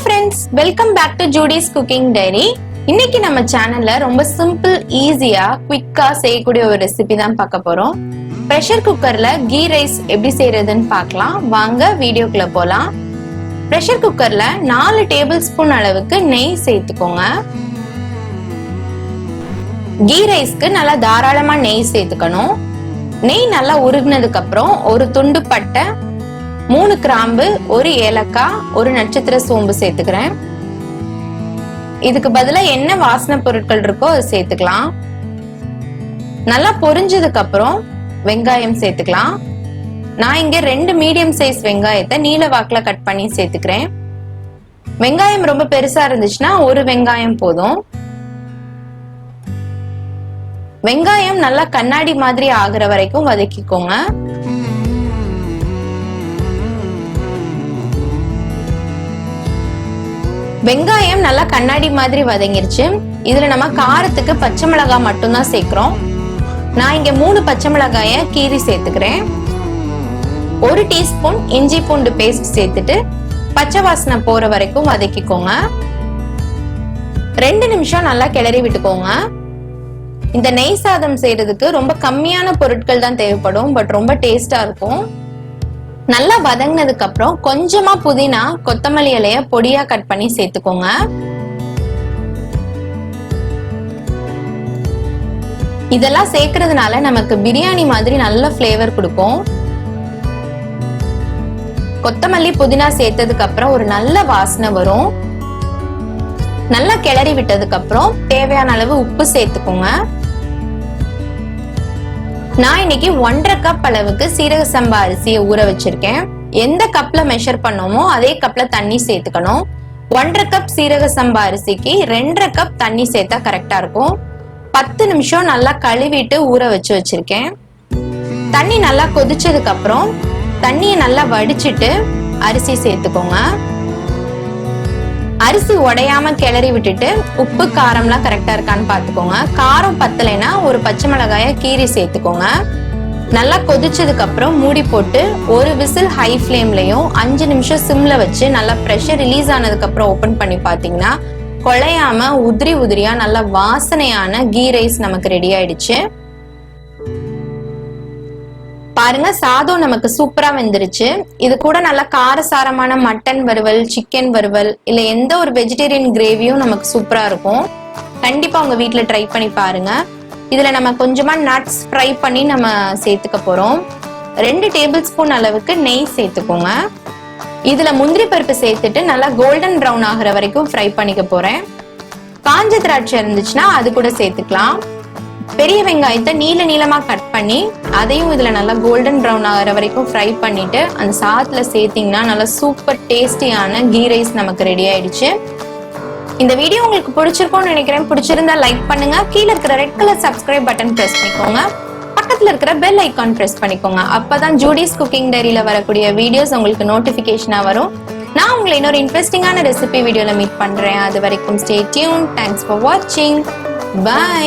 friends, welcome back to Judy's Cooking Diary. இன்னைக்கு நம்ம சேனல்ல ரொம்ப சிம்பிள் ஈஸியா குவிக்கா செய்யக்கூடிய ஒரு ரெசிபி தான் பார்க்க போறோம். பிரஷர் குக்கர்ல கீ ரைஸ் எப்படி செய்யறதுன்னு பார்க்கலாம். வாங்க வீடியோக்குள்ள போலாம். பிரஷர் குக்கர்ல 4 டேபிள் ஸ்பூன் அளவுக்கு நெய் சேர்த்துக்கோங்க. கீ ரைஸ்க்கு நல்லா தாராளமா நெய் சேர்த்துக்கணும். நெய் நல்லா உருகுனதுக்கு அப்புறம் ஒரு துண்டு பட்டை, 3 கிராம்பு, 1 ஏலக்காய், 1 நட்சத்திர சோம்பு சேர்த்துக்கிறேன். இதுக்கு பதிலா என்ன வாசனை பொருட்கள் இருக்கோ அதை சேர்த்துக்கலாம். நல்லா பொரிஞ்சதுக்கு அப்புறம் வெங்காயம் சேர்த்துக்கலாம். நான் இங்க 2 மீடியம் சைஸ் வெங்காயத்தை நீல வாக்குல கட் பண்ணி சேர்த்துக்கிறேன். வெங்காயம் ரொம்ப பெருசா இருந்துச்சுன்னா 1 வெங்காயம் போதும். வெங்காயம் நல்லா கண்ணாடி மாதிரி ஆகுற வரைக்கும் வதக்கிக்கோங்க. வெங்காயம் நல்லா கண்ணாடி மாதிரி வதங்கிருச்சு. இதுல நம்ம காரத்துக்கு பச்சை மிளகாய் மட்டும்தான் சேர்க்கிறோம். நான் இங்க 3 பச்சை மிளகாய கீறி சேர்த்துக்கிறேன். 1 டீஸ்பூன் இஞ்சி பூண்டு பேஸ்ட் சேர்த்துட்டு பச்சை வாசனை போற வரைக்கும் வதக்கிக்கோங்க. 2 நிமிஷம் நல்லா கிளறி விட்டுக்கோங்க. இந்த நெய் சாதம் செய்யறதுக்கு ரொம்ப கம்மியான பொருட்கள் தான் தேவைப்படும், பட் ரொம்ப டேஸ்டா இருக்கும். நல்லா வதங்கினதுக்கு அப்புறம் கொஞ்சமா புதினா, கொத்தமல்லி இலைய பொடியா கட் பண்ணி சேர்த்துக்கோங்க. இதெல்லாம் சேர்க்கறதுனால நமக்கு பிரியாணி மாதிரி நல்ல ஃபிளேவர் கொடுக்கும். கொத்தமல்லி புதினா சேர்த்ததுக்கு அப்புறம் ஒரு நல்ல வாசனை வரும். நல்லா கிளறி விட்டதுக்கு அப்புறம் தேவையான அளவு உப்பு சேர்த்துக்கோங்க. நான் இன்னைக்கு 1.5 கப் அளவுக்கு சீரக சம்பா அரிசியை ஊற வச்சிருக்கேன். எந்த கப்ல மெஷர் பண்ணோமோ அதே கப்ல தண்ணி சேர்த்துக்கணும். 1.5 கப் சீரக சம்பா அரிசிக்கு 2.5 கப் தண்ணி சேர்த்தா கரெக்டா இருக்கும். 10 நிமிஷம் நல்லா கழுவிட்டு ஊற வச்சிருக்கேன். தண்ணி நல்லா கொதிச்சதுக்கு அப்புறம் தண்ணியை நல்லா வடிச்சிட்டு அரிசி சேர்த்துக்கோங்க. அரிசி உடையாம கிளறி விட்டுட்டு உப்பு காரம்லாம் கரெக்டா இருக்கான்னு பாத்துக்கோங்க. காரம் பத்தலைன்னா ஒரு பச்சை மிளகாய கீறி சேர்த்துக்கோங்க. நல்லா கொதிச்சதுக்கு அப்புறம் மூடி போட்டு ஒரு விசில் ஹை ஃப்ளேம்லயும் 5 நிமிஷம் சிம்ல வச்சு நல்லா பிரஷர் ரிலீஸ் ஆனதுக்கு அப்புறம் ஓபன் பண்ணி பாத்தீங்கன்னா குழையாம உதிரி உதிரியா நல்ல வாசனையான கீ ரைஸ் நமக்கு ரெடி ஆயிடுச்சு. பாருங்க, சாதம் நமக்கு சூப்பரா வெந்துருச்சு. இது கூட நல்ல காரசாரமான மட்டன் வறுவல், சிக்கன் வறுவல், இல்ல எந்த ஒரு வெஜிடேரியன் கிரேவியும் நமக்கு சூப்பரா இருக்கும். கண்டிப்பா உங்க வீட்டுல ட்ரை பண்ணி பாருங்க. இதுல நம்ம கொஞ்சமா நட்ஸ் ஃப்ரை பண்ணி நம்ம சேர்த்துக்க போறோம். 2 டேபிள் ஸ்பூன் அளவுக்கு நெய் சேர்த்துக்கோங்க. இதுல முந்திரி பருப்பு சேர்த்துட்டு நல்லா கோல்டன் ப்ரௌன் ஆகுற வரைக்கும் ஃப்ரை பண்ணிக்க போறேன். காஞ்ச திராட்சை இருந்துச்சுன்னா அது கூட சேர்த்துக்கலாம். பெரிய வெங்காயத்தை நீல நீளமா கட் பண்ணி அதையும் இதுல நல்லா கோல்டன் ப்ரௌன் ஆகிற வரைக்கும் ஃப்ரை பண்ணிட்டு அந்த சாதத்துல சேர்த்தீங்கன்னா நல்லா சூப்பர் டேஸ்டியான கீ ரைஸ் நமக்கு ரெடி ஆயிடுச்சு. இந்த வீடியோ உங்களுக்கு பிடிச்சிருக்கும்னு நினைக்கிறேன். பிடிச்சிருந்தா லைக் பண்ணுங்க. கீழே இருக்கிற red colour subscribe button press பண்ணிக்கோங்க. பக்கத்துல இருக்கிற பெல் ஐகான் பிரஸ் பண்ணிக்கோங்க. அப்பதான் ஜூடிஸ் குக்கிங் டைரியில வரக்கூடிய வீடியோஸ் உங்களுக்கு நோட்டிபிகேஷனா வரும். நான் உங்களை இன்னொரு இன்ட்ரெஸ்டிங்கான ரெசிபி வீடியோல மீட் பண்றேன். அது வரைக்கும் ஸ்டே டியூன். தேங்க்ஸ் ஃபார் வாட்சிங். பை.